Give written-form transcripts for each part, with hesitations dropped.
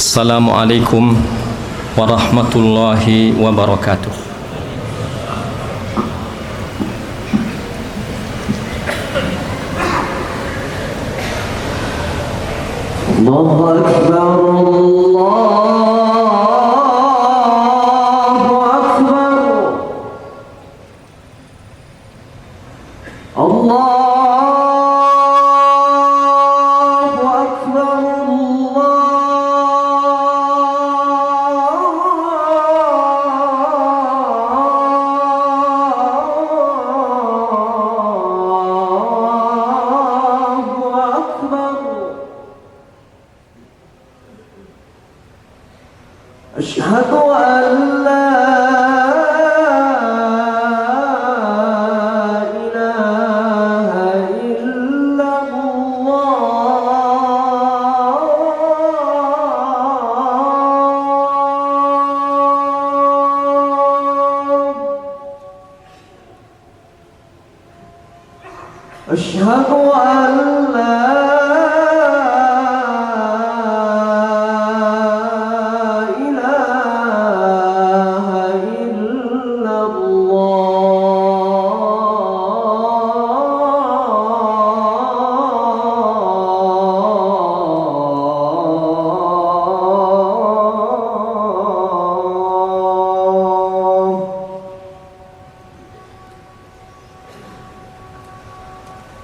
Assalamualaikum warahmatullahi wabarakatuh. Allahu Akbar, Allahu Akbar, Allahu أشهد أن لا إله إلا الله أشهد أن لا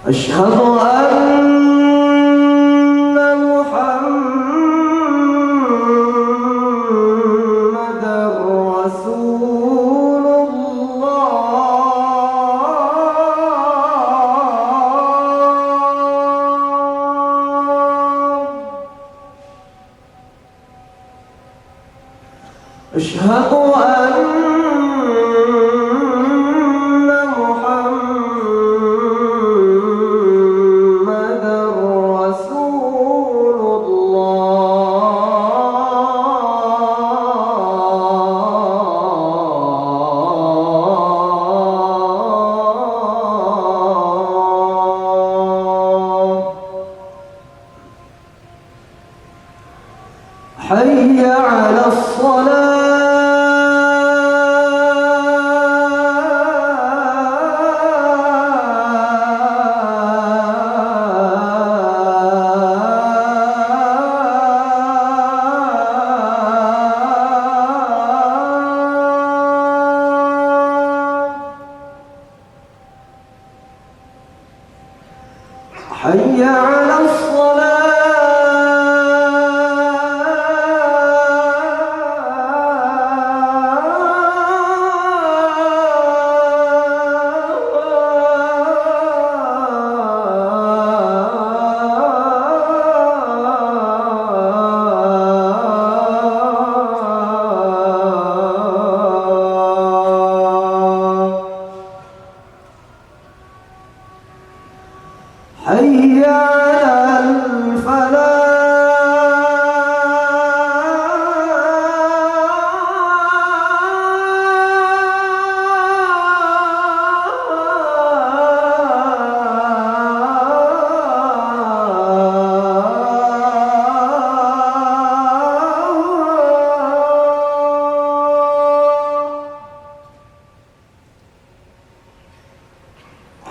أشهد أن محمدًا رسول الله أشهد أن حي على حي على حي على الفلاح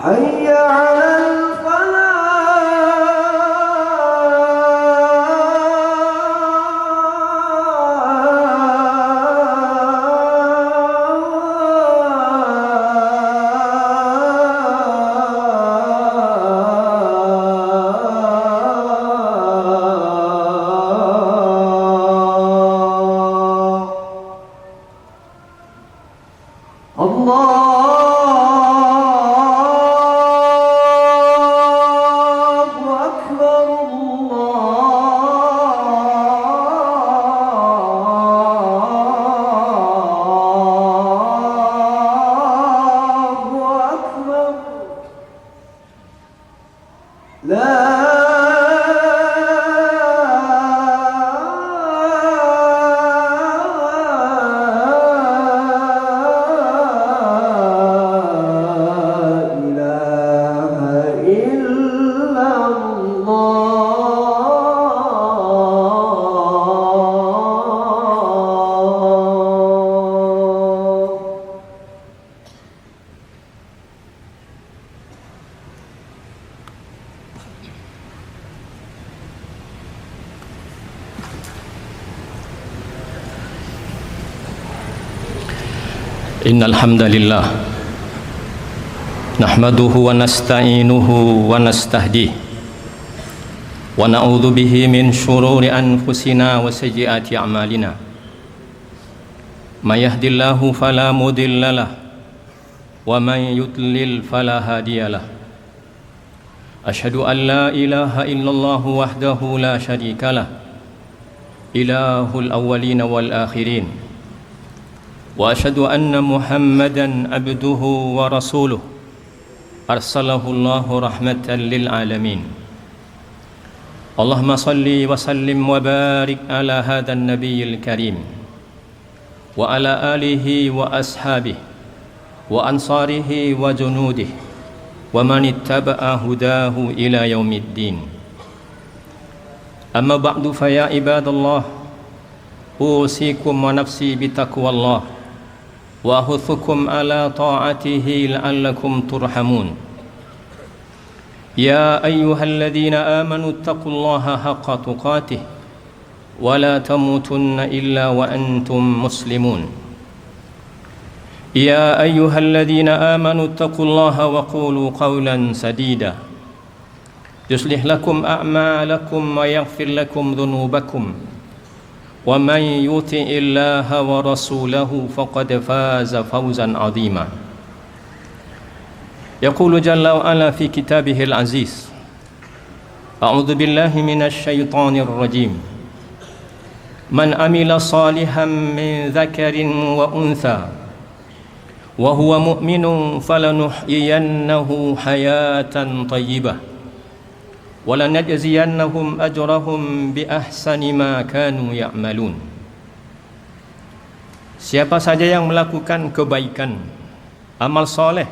حي على Innal hamdalillah nahmaduhu wa nasta'inuhu wa nastahdihi wa na'udzu bihi min shururi anfusina wa sayyiati a'malina. May yahdihillahu fala mudilla lahu wa may yudlil fala hadiya lahu. Asyhadu an la ilaha illallah wahdahu la syarika lah, ilahul awwalin wal akhirin. Wa asyhadu anna Muhammadan abduhu wa rasuluh, arsalahu Allahu rahmatan lil alamin. Allahumma salli wa sallim wa barik ala hadan nabiyil karim wa ala alihi wa ashabihi wa ansarihi wa junudihi wa man ittaba'a hudahu ila yaumiddin. Amma ba'du fa ya ibadallah, usikum wa nafsi bitaqwallah wa ahuthukum ala ta'atihi la'allakum turhamun. Ya ayyuhalladzina amanu taqullaha haqqa tuqatih wa la tamutunna illa wa antum muslimun. Ya ayyuhalladzina amanu taqullaha wa qulu qawlan sadida yuslih lakum a'malakum wa yaghfir lakum dhunubakum. Wa man yuti'illaha wa rasulahu faqad faza fawzan 'azima. Yaqulu jalla wa ala fi kitabihil aziz, a'udzu billahi minasy syaithanir rajim. Man amila salihan min dzakarin wa untha wa huwa mu'minun falanuhyiyannahu hayatan thayyibah wa lanajziyannahum ajrahum bi ahsani ma kanu ya'malun. Siapa saja yang melakukan kebaikan, amal soleh,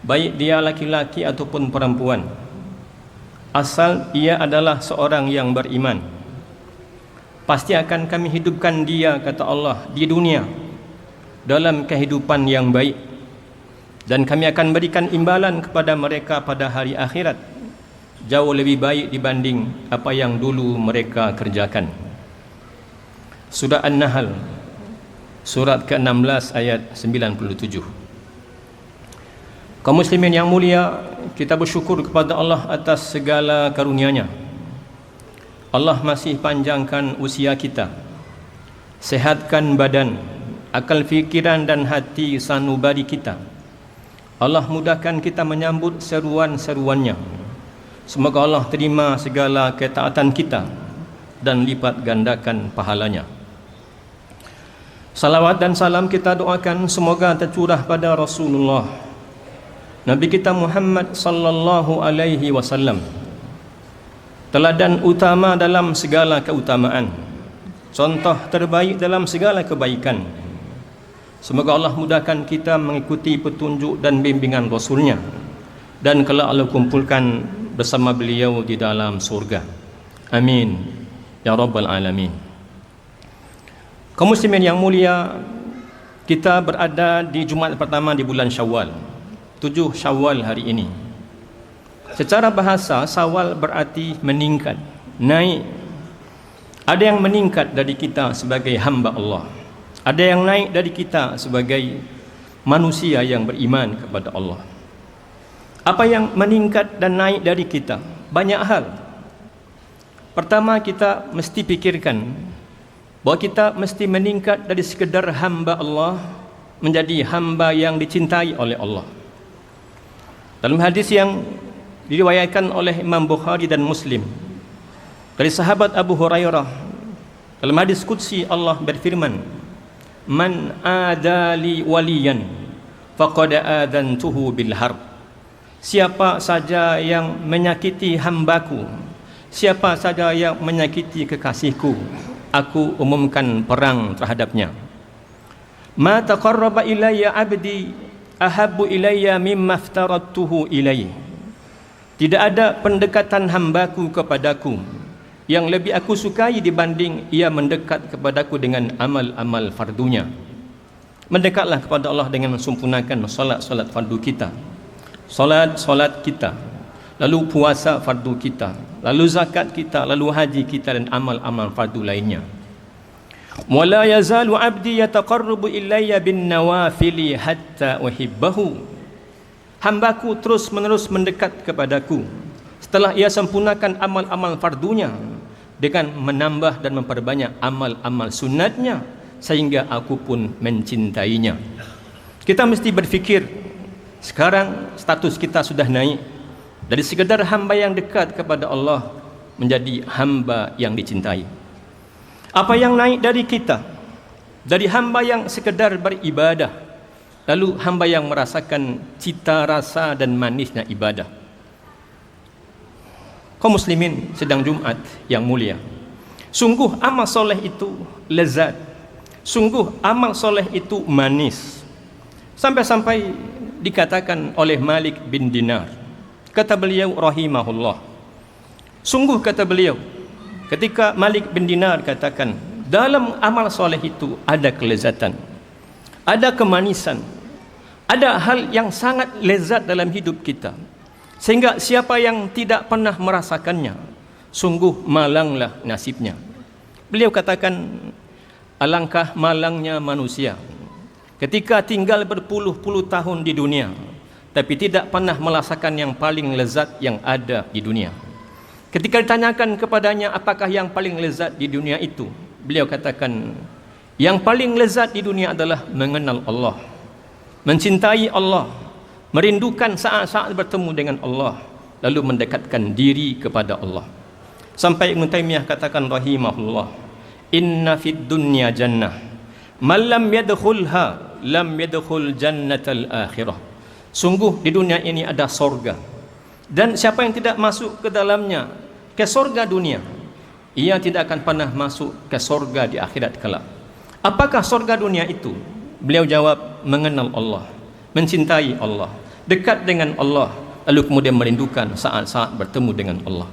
baik dia laki-laki ataupun perempuan, asal ia adalah seorang yang beriman, pasti akan kami hidupkan dia, kata Allah, di dunia dalam kehidupan yang baik, dan kami akan berikan imbalan kepada mereka pada hari akhirat jauh lebih baik dibanding apa yang dulu mereka kerjakan. Surah An-Nahl, surat ke-16 ayat 97. Kaum muslimin yang mulia, kita bersyukur kepada Allah atas segala karunia-Nya. Allah masih panjangkan usia kita, sehatkan badan, akal fikiran dan hati sanubari kita. Allah mudahkan kita menyambut seruan-seruannya. Semoga Allah terima segala ketaatan kita dan lipat gandakan pahalanya. Salawat dan salam kita doakan semoga tercurah pada Rasulullah, Nabi kita Muhammad sallallahu alaihi wasallam, teladan utama dalam segala keutamaan, contoh terbaik dalam segala kebaikan. Semoga Allah mudahkan kita mengikuti petunjuk dan bimbingan Rasulnya, dan kelak Allah kumpulkan bersama beliau di dalam surga. Amin ya rabbal alamin. Kaum muslimin yang mulia, kita berada di Jumaat pertama di bulan Syawal, 7 Syawal hari ini. Secara bahasa, Syawal berarti meningkat, naik. Ada yang meningkat dari kita sebagai hamba Allah, ada yang naik dari kita sebagai manusia yang beriman kepada Allah. Apa yang meningkat dan naik dari kita? Banyak hal. Pertama, kita mesti fikirkan bahawa kita mesti meningkat dari sekedar hamba Allah menjadi hamba yang dicintai oleh Allah. Dalam hadis yang diriwayatkan oleh Imam Bukhari dan Muslim dari sahabat Abu Hurairah, dalam hadis qudsi Allah berfirman, "Man adali waliyan faqad adantuhu bil harb." Siapa saja yang menyakiti hambaku, siapa saja yang menyakiti kekasihku, aku umumkan perang terhadapnya. Ma taqarraba ilayya abdi ahabbu ilayya mimma aftaradtuhu ilayhi. Tidak ada pendekatan hambaku kepadaku yang lebih aku sukai dibanding ia mendekat kepadaku dengan amal-amal fardunya. Mendekatlah kepada Allah dengan mensempurnakan solat-solat fardu kita, solat kita, lalu puasa fardu kita, lalu zakat kita, lalu haji kita dan amal-amal fardu lainnya. Wala yazalu 'abdi yataqarrabu ilayya bin nawafili hatta uhibbahu. Hambaku terus-menerus mendekat kepadaku setelah ia sempurnakan amal-amal fardunya dengan menambah dan memperbanyak amal-amal sunatnya sehingga aku pun mencintainya. Kita mesti berfikir, sekarang status kita sudah naik dari sekadar hamba yang dekat kepada Allah menjadi hamba yang dicintai. Apa yang naik dari kita, dari hamba yang sekadar beribadah, lalu hamba yang merasakan cita rasa dan manisnya ibadah. Kaum muslimin sedang Jumat yang mulia, sungguh amal soleh itu lezat, sungguh amal soleh itu manis. Sampai-sampai dikatakan oleh Malik bin Dinar, kata beliau rahimahullah, sungguh kata beliau, ketika Malik bin Dinar katakan, dalam amal soleh itu ada kelezatan, ada kemanisan, ada hal yang sangat lezat dalam hidup kita, sehingga siapa yang tidak pernah merasakannya, sungguh malanglah nasibnya. Beliau katakan, alangkah malangnya manusia ketika tinggal berpuluh-puluh tahun di dunia tapi tidak pernah merasakan yang paling lezat yang ada di dunia. Ketika ditanyakan kepadanya apakah yang paling lezat di dunia itu, beliau katakan, yang paling lezat di dunia adalah mengenal Allah, mencintai Allah, merindukan saat-saat bertemu dengan Allah, lalu mendekatkan diri kepada Allah. Sampai Ibn Taymiyah katakan rahimahullah, inna fid dunya jannah man lam yadkhulha lam yadkhul jannatal akhirah. Sungguh di dunia ini ada sorga, dan siapa yang tidak masuk ke dalamnya, ke sorga dunia, ia tidak akan pernah masuk ke sorga di akhirat kelak. Apakah sorga dunia itu? Beliau jawab, mengenal Allah, mencintai Allah, dekat dengan Allah, lalu kemudian merindukan saat-saat bertemu dengan Allah.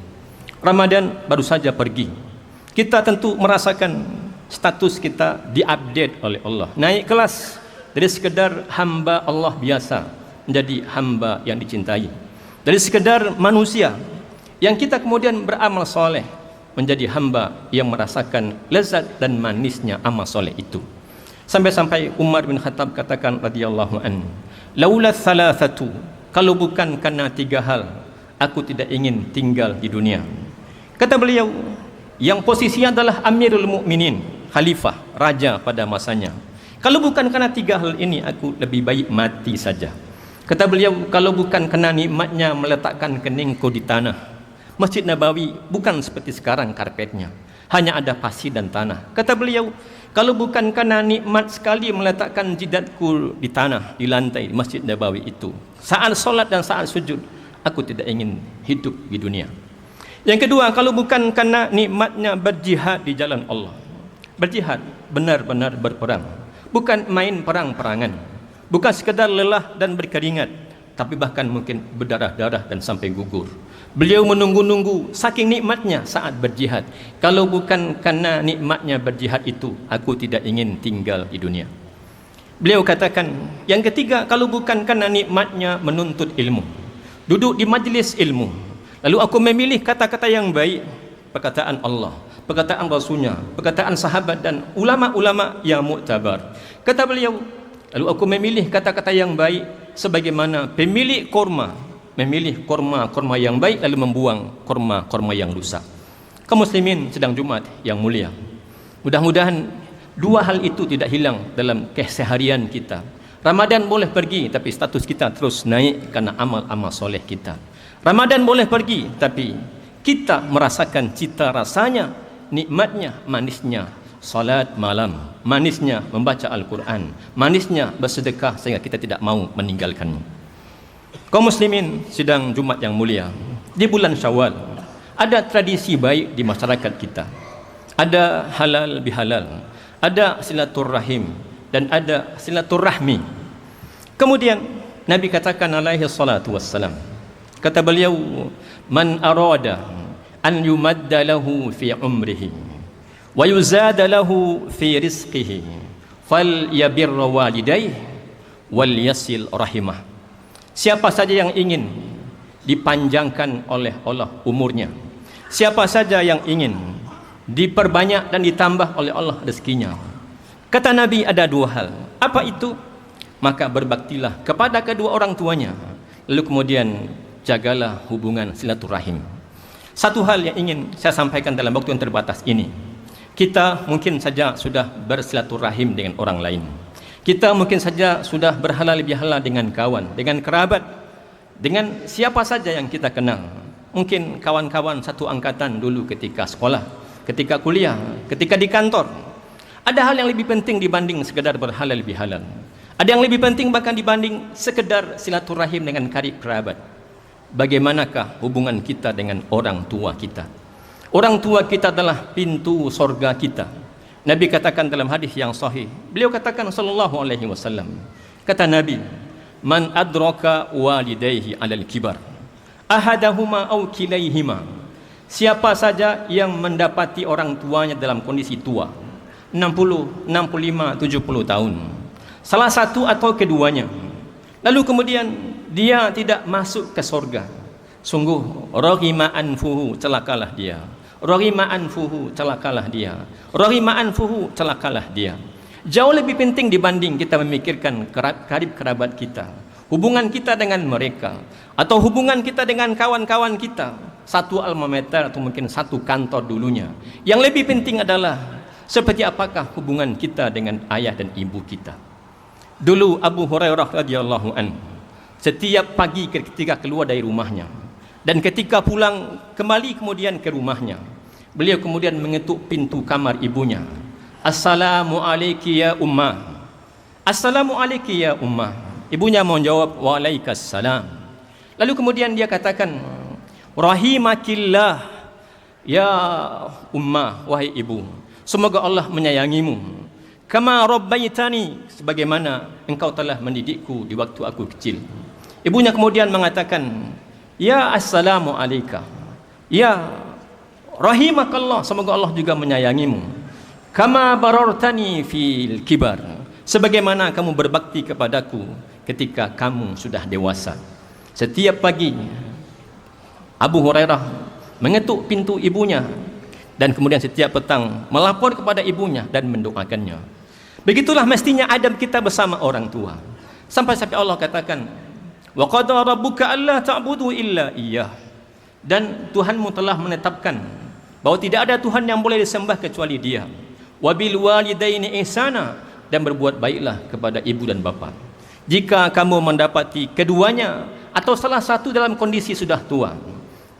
Ramadan baru saja pergi, kita tentu merasakan status kita diupdate oleh Allah, naik kelas dari sekedar hamba Allah biasa menjadi hamba yang dicintai, dari sekedar manusia yang kita kemudian beramal soleh menjadi hamba yang merasakan lezat dan manisnya amal soleh itu. Sampai-sampai Umar bin Khattab katakan radhiyallahu an, laula thalathatu, kalau bukan karena 3 hal aku tidak ingin tinggal di dunia. Kata beliau, yang posisinya adalah Amirul Mukminin, khalifah, raja pada masanya. Kalau bukan karena 3 hal ini, aku lebih baik mati saja. Kata beliau, kalau bukan karena nikmatnya meletakkan keningku di tanah, Masjid Nabawi bukan seperti sekarang karpetnya, hanya ada pasir dan tanah. Kata beliau, kalau bukan karena nikmat sekali meletakkan jidatku di tanah, di lantai Masjid Nabawi itu, saat solat dan saat sujud, aku tidak ingin hidup di dunia. Yang kedua, kalau bukan karena nikmatnya berjihad di jalan Allah, berjihad, benar-benar berperang, bukan main perang-perangan, bukan sekadar lelah dan berkeringat, tapi bahkan mungkin berdarah-darah dan sampai gugur. Beliau menunggu-nunggu saking nikmatnya saat berjihad. Kalau bukan karena nikmatnya berjihad itu, aku tidak ingin tinggal di dunia. Beliau katakan, yang ketiga, kalau bukan karena nikmatnya menuntut ilmu, duduk di majlis ilmu, lalu aku memilih kata-kata yang baik, perkataan Allah, perkataan Rasulnya, perkataan sahabat dan ulama-ulama yang muktabar. Kata beliau, lalu aku memilih kata-kata yang baik sebagaimana pemilik korma memilih korma-korma yang baik lalu membuang korma-korma yang rusak. Kaum muslimin sedang Jumat yang mulia, mudah-mudahan 2 hal itu tidak hilang dalam keseharian kita. Ramadan boleh pergi tapi status kita terus naik karena amal-amal soleh kita. Ramadan boleh pergi tapi kita merasakan cita rasanya, nikmatnya, manisnya salat malam, manisnya membaca Al-Quran, manisnya bersedekah sehingga kita tidak mau meninggalkannya. Kaum muslimin sidang Jumat yang mulia, di bulan Syawal ada tradisi baik di masyarakat kita, ada halal bihalal, ada silaturrahim dan ada silaturrahmi. Kemudian Nabi katakan alaihi salatu wassalam, kata beliau, man arada an yumadda lahu fi umrihi wa yuzada lahu fi rizqihi falyabirra walidayhi wal yasil rahimah. Siapa saja yang ingin dipanjangkan oleh Allah umurnya, siapa saja yang ingin diperbanyak dan ditambah oleh Allah rezekinya. Kata Nabi ada dua hal. Apa itu? Maka berbaktilah kepada kedua orang tuanya, lalu kemudian jagalah hubungan silaturahim. Satu hal yang ingin saya sampaikan dalam waktu yang terbatas ini, kita mungkin saja sudah bersilaturahim dengan orang lain, kita mungkin saja sudah berhalal bihalal dengan kawan, dengan kerabat, dengan siapa saja yang kita kenal. Mungkin kawan-kawan satu angkatan dulu ketika sekolah, ketika kuliah, ketika di kantor. Ada hal yang lebih penting dibanding sekedar berhalal bihalal. Ada yang lebih penting bahkan dibanding sekedar silaturahim dengan karib kerabat. Bagaimanakah hubungan kita dengan orang tua kita? Orang tua kita adalah pintu sorga kita. Nabi katakan dalam hadis yang sahih, beliau katakan sallallahu alaihi wasallam, kata Nabi, man adraka walidayhi alal kibar ahadahuma aw kilaihima, siapa saja yang mendapati orang tuanya dalam kondisi tua, 60, 65, 70 tahun, salah satu atau keduanya, lalu kemudian dia tidak masuk ke surga, sungguh raghima anfuhu, celakalah dia. Raghima anfuhu, celakalah dia. Raghima anfuhu, celakalah dia. Jauh lebih penting dibanding kita memikirkan karib kerabat kita, hubungan kita dengan mereka, atau hubungan kita dengan kawan-kawan kita, satu alma mater atau mungkin satu kantor dulunya. Yang lebih penting adalah seperti apakah hubungan kita dengan ayah dan ibu kita. Dulu Abu Hurairah radhiyallahu anhu, setiap pagi ketika keluar dari rumahnya dan ketika pulang kembali kemudian ke rumahnya, beliau kemudian mengetuk pintu kamar ibunya. Assalamu alayki ya ummah. Assalamu alayki ya ummah. Ibunya menjawab waalaikumsalam. Lalu kemudian dia katakan, rahimakillah ya ummah, wahai ibu, semoga Allah menyayangimu. Kama rabbaitani, sebagaimana engkau telah mendidikku di waktu aku kecil. Ibunya kemudian mengatakan, ya assalamu alayka, ya rahimakallah, semoga Allah juga menyayangimu. Kama barartani fil kibar, sebagaimana kamu berbakti kepadaku ketika kamu sudah dewasa. Setiap pagi Abu Hurairah mengetuk pintu ibunya dan kemudian setiap petang melapor kepada ibunya dan mendoakannya. Begitulah mestinya adab kita bersama orang tua. Sampai-sampai Allah katakan, wa qadara rabbuka alla ta'budu illa iyyah, dan Tuhanmu telah menetapkan bahwa tidak ada Tuhan yang boleh disembah kecuali Dia. Wa bil walidaini ihsana, dan berbuat baiklah kepada ibu dan bapa. Jika kamu mendapati keduanya atau salah satu dalam kondisi sudah tua,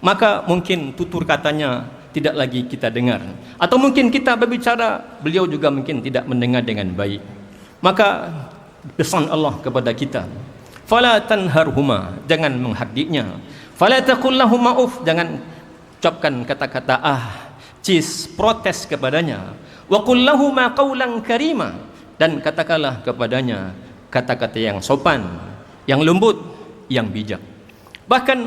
maka mungkin tutur katanya tidak lagi kita dengar, atau mungkin kita berbicara, beliau juga mungkin tidak mendengar dengan baik. Maka pesan Allah kepada kita, fala tanharhuma, jangan menghardiknya. Fala taqul lahuma uf, jangan ucapkan kata-kata cis, protes kepadanya. Wa qul lahuma qawlan karima, dan katakanlah kepadanya kata-kata yang sopan, yang lembut, yang bijak. Bahkan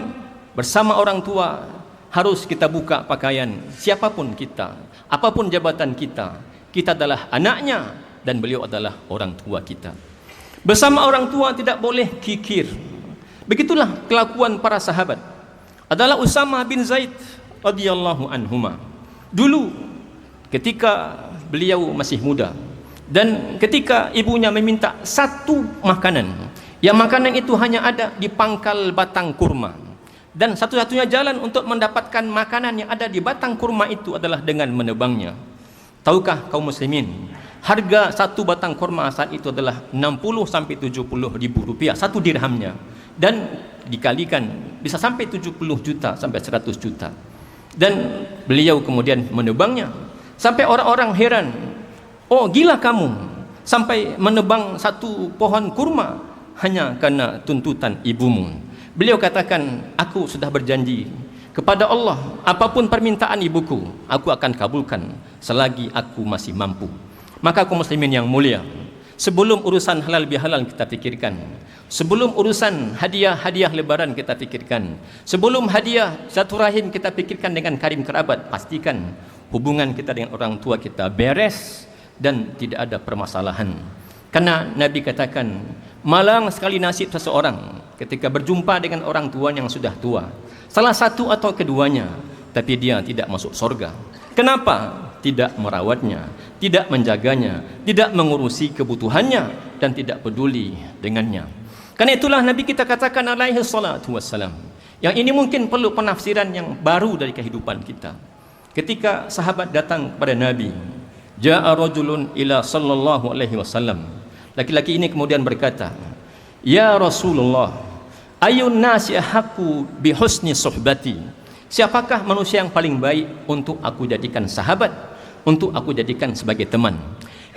bersama orang tua harus kita buka pakaian, siapapun kita, apapun jabatan kita, kita adalah anaknya dan beliau adalah orang tua kita. Bersama orang tua tidak boleh kikir. Begitulah kelakuan para sahabat. Adalah Usama bin Zaid radhiyallahu anhuma. Dulu ketika beliau masih muda dan ketika ibunya meminta satu makanan, yang makanan itu hanya ada di pangkal batang kurma, dan satu-satunya jalan untuk mendapatkan makanan yang ada di batang kurma itu adalah dengan menebangnya. Tahukah kaum muslimin, harga satu batang kurma saat itu adalah 60 sampai 70 ribu rupiah, satu dirhamnya, dan dikalikan bisa sampai 70 juta sampai 100 juta. Dan beliau kemudian menebangnya sampai orang-orang heran, oh gila kamu sampai menebang satu pohon kurma hanya karena tuntutan ibumu. Beliau katakan, aku sudah berjanji kepada Allah, apapun permintaan ibuku, aku akan kabulkan selagi aku masih mampu. Maka kaum muslimin yang mulia, sebelum urusan halal bihalal kita pikirkan, sebelum urusan hadiah-hadiah lebaran kita pikirkan, sebelum hadiah silaturahim kita pikirkan dengan karim kerabat, pastikan hubungan kita dengan orang tua kita beres dan tidak ada permasalahan. Karena Nabi katakan, malang sekali nasib seseorang ketika berjumpa dengan orang tua yang sudah tua, salah satu atau keduanya, tapi dia tidak masuk surga. Kenapa? tidak merawatnya, tidak menjaganya, tidak mengurusi kebutuhannya, dan tidak peduli dengannya. Karena itulah Nabi kita katakan alaihi salatu wassalam, yang ini mungkin perlu penafsiran yang baru dari kehidupan kita. Ketika sahabat datang kepada Nabi, ja'a rajulun ila sallallahu alaihi wasallam, laki-laki ini kemudian berkata, ya Rasulullah, ayun nasi ahaqqu bi husni suhbati, siapakah manusia yang paling baik untuk aku jadikan sahabat, untuk aku jadikan sebagai teman.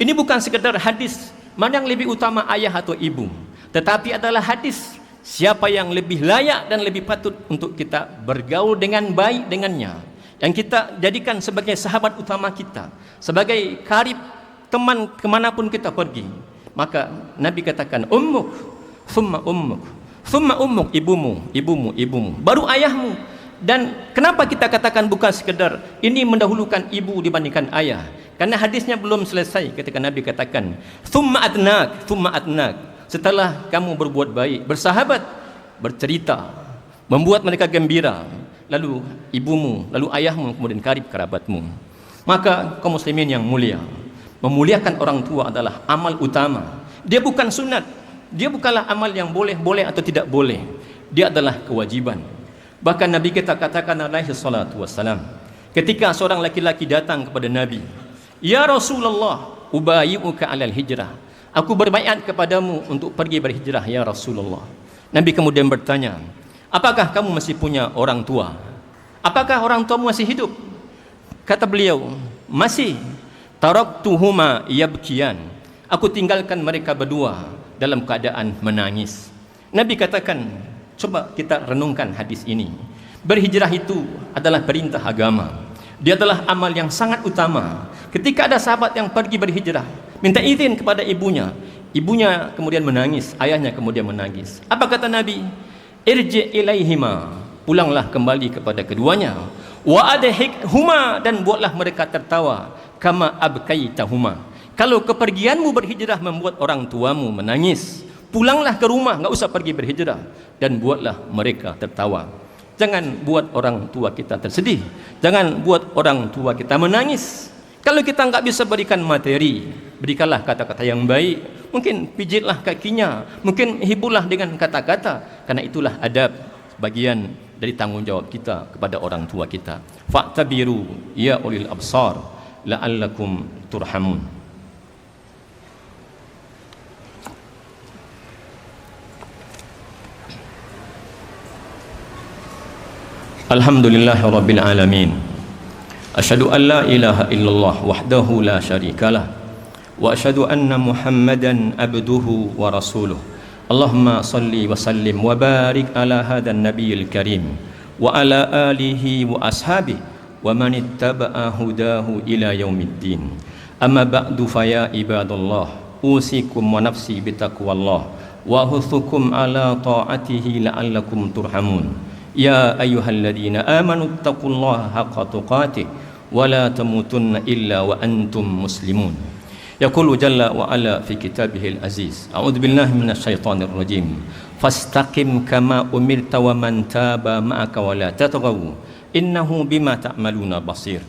Ini bukan sekedar hadis mana yang lebih utama, ayah atau ibu, tetapi adalah hadis siapa yang lebih layak dan lebih patut untuk kita bergaul dengan baik dengannya, yang kita jadikan sebagai sahabat utama kita, sebagai karib teman kemanapun kita pergi. Maka Nabi katakan ummuk, thumma ummuk, thumma ummuk, ibumu, baru ayahmu. Dan kenapa kita katakan bukan sekedar ini mendahulukan ibu dibandingkan ayah? Karena hadisnya belum selesai ketika Nabi katakan thumma adnak, setelah kamu berbuat baik, bersahabat, bercerita, membuat mereka gembira, lalu ibumu, lalu ayahmu, kemudian karib kerabatmu. Maka kaum muslimin yang mulia, memuliakan orang tua adalah amal utama. Dia bukan sunat, dia bukanlah amal yang boleh atau tidak boleh, dia adalah kewajiban. Bahkan Nabi kita katakan alaihi salatu wassalam, ketika seorang laki-laki datang kepada Nabi, ya Rasulullah, ubayyuka alal hijrah, aku berbaiat kepadamu untuk pergi berhijrah ya Rasulullah. Nabi kemudian bertanya, apakah kamu masih punya orang tua? Apakah orang tuamu masih hidup? Kata beliau, masih. Taraktuhuma yabkiyan, aku tinggalkan mereka berdua dalam keadaan menangis. Nabi katakan, coba kita renungkan hadis ini. Berhijrah itu adalah perintah agama, dia adalah amal yang sangat utama. Ketika ada sahabat yang pergi berhijrah, minta izin kepada ibunya, ibunya kemudian menangis, ayahnya kemudian menangis. Apa kata Nabi? Irji ilaihima, pulanglah kembali kepada keduanya, wa adhikhuma, dan buatlah mereka tertawa, kama abkaitahuma. Kalau kepergianmu berhijrah membuat orang tuamu menangis, pulanglah ke rumah, enggak usah pergi berhijrah, dan buatlah mereka tertawa. Jangan buat orang tua kita tersedih, jangan buat orang tua kita menangis. Kalau kita enggak bisa berikan materi, berikanlah kata-kata yang baik. Mungkin pijitlah kakinya, mungkin hiburlah dengan kata-kata, karena itulah adab, bagian dari tanggung jawab kita kepada orang tua kita. Fa'tabiru ya ulil absar la'allakum turhamun. Alhamdulillahirabbil alamin. Asyhadu an la ilaha illallah wahdahu la syarikalah wa asyhadu anna Muhammadan abduhu wa rasuluh. Allahumma salli wa sallim wa barik ala hadan nabiyil karim wa ala alihi wa ashabihi wa man ittaba'a hudahu ila yaumiddin. Amma ba'du fa ya ibadallah, usikum wa nafsi bitaqwallah wa huthukum ala ta'atihi la'allakum turhamun. Ya ayyuhalladzina amanu taqullaha haqqa tuqatih wa la tamutunna illa wa antum muslimun. Yaqulu jalla wa ala fi kitabihil aziz, a'udzu billahi minasyaitonir rajim, fastaqim kama umirta wa man taba ma'aka wa la tatghaw innahu bima ta'maluna basir.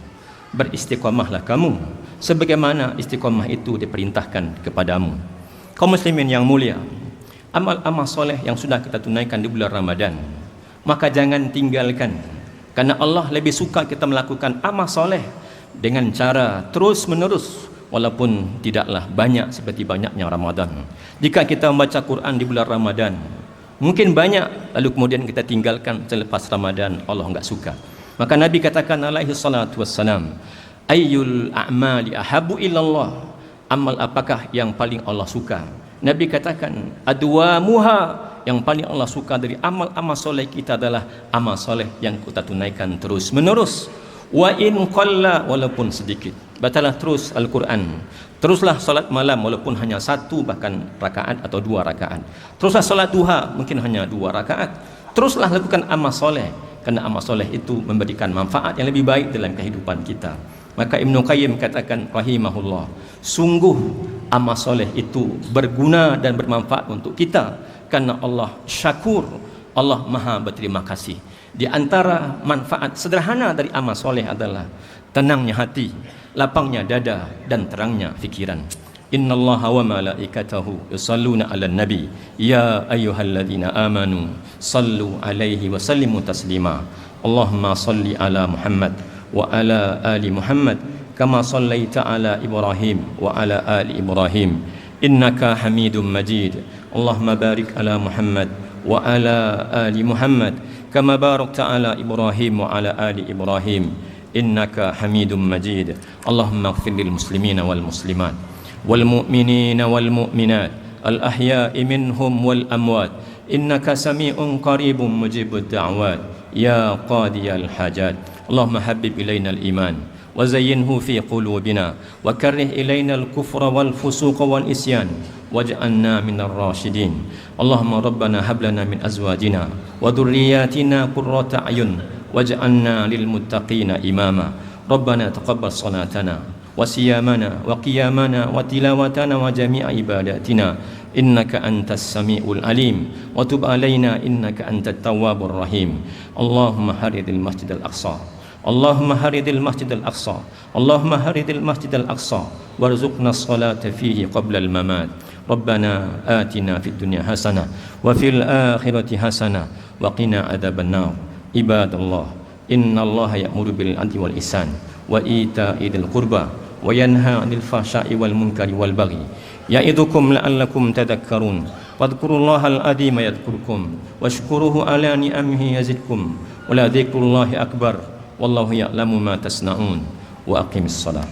Beristiqamahlah kamu sebagaimana istiqamah itu diperintahkan kepadamu. Kaum muslimin yang mulia, amal-amal soleh yang sudah kita tunaikan di bulan Ramadan, maka jangan tinggalkan, karena Allah lebih suka kita melakukan amal soleh dengan cara terus menerus, walaupun tidaklah banyak seperti banyaknya Ramadan. Jika kita membaca Quran di bulan Ramadan mungkin banyak, lalu kemudian kita tinggalkan selepas Ramadan, Allah enggak suka. Maka Nabi katakan alaihi salatu wassalam, ayyul a'mali ahabu ilallah, amal apakah yang paling Allah suka? Nabi katakan adwamuha, yang paling Allah suka dari amal-amal soleh kita adalah amal soleh yang kita tunaikan terus menerus. Wa in qalla, walaupun sedikit. Bacalah terus Al-Quran, teruslah salat malam walaupun hanya 1 bahkan rakaat atau 2 rakaat. Teruslah salat duha mungkin hanya 2 rakaat. Teruslah lakukan amal soleh, karena amal soleh itu memberikan manfaat yang lebih baik dalam kehidupan kita. Maka Ibnu Qayyim katakan rahimahullah, sungguh amal soleh itu berguna dan bermanfaat untuk kita, karena Allah syakur, Allah maha berterima kasih. Di antara manfaat sederhana dari amal soleh adalah tenangnya hati, lapangnya dada dan terangnya fikiran. Innallaha wa malaikatahu yusalluna 'alan nabi ya ayyuhalladzina amanu sallu 'alaihi wa sallimu taslima. Allahumma salli 'ala Muhammad wa 'ala ali Muhammad kama sallaita 'ala Ibrahim wa 'ala ali Ibrahim innaka Hamidum Majid. Allahumma barik 'ala Muhammad wa 'ala ali Muhammad kama barakta 'ala Ibrahim wa 'ala ali Ibrahim innaka Hamidum Majid. Allahumma ighfir lil muslimina wal muslimat wal mu'minina wal mu'minat al ahya'i minhum wal amwat innaka sami'un qaribun mujibud da'wat ya qadiyal hajat. Allahumma habbib ilaina al iman wa zayyinhu fi qulubina wa karrih ilaina al kufra wal fusuqa wal isyan waj'alna minar rasyidin. Allahumma rabbana hab lana min azwajina wa dhurriyyatina qurrata a'yun waj'alna lil muttaqina imama. Rabbana taqabbal salatana wa siyamana wa qiyamana wa tilawatana wa jami'a ibadatina innaka antas sami'ul alim wa tub alaina innaka antat tawwabur rahim. Allahumma haridil masjidil aqsa, Allahumma haridil masjidil aqsa, Allahumma haridil masjidil aqsa warzuqna as-salata fihi qabla al-mamat. Rabbana atina fid dunya hasanah wa fil akhirati hasanah wa qina adzaban nar. Ibadallah, innallaha ya'muru bil 'adli wal ihsan wa ita'i dzil qurba wa yanha 'anil fahsya'i wal munkari wal baghi ya'idukum la'allakum tadhakkarun. Fadhkurullahal 'azima yadhkurkum washkuruhu 'ala ni'amihi yazidkum wa la dzikrullahi akbar wallahu ya'lamu ma tasna'un wa aqimis shalah.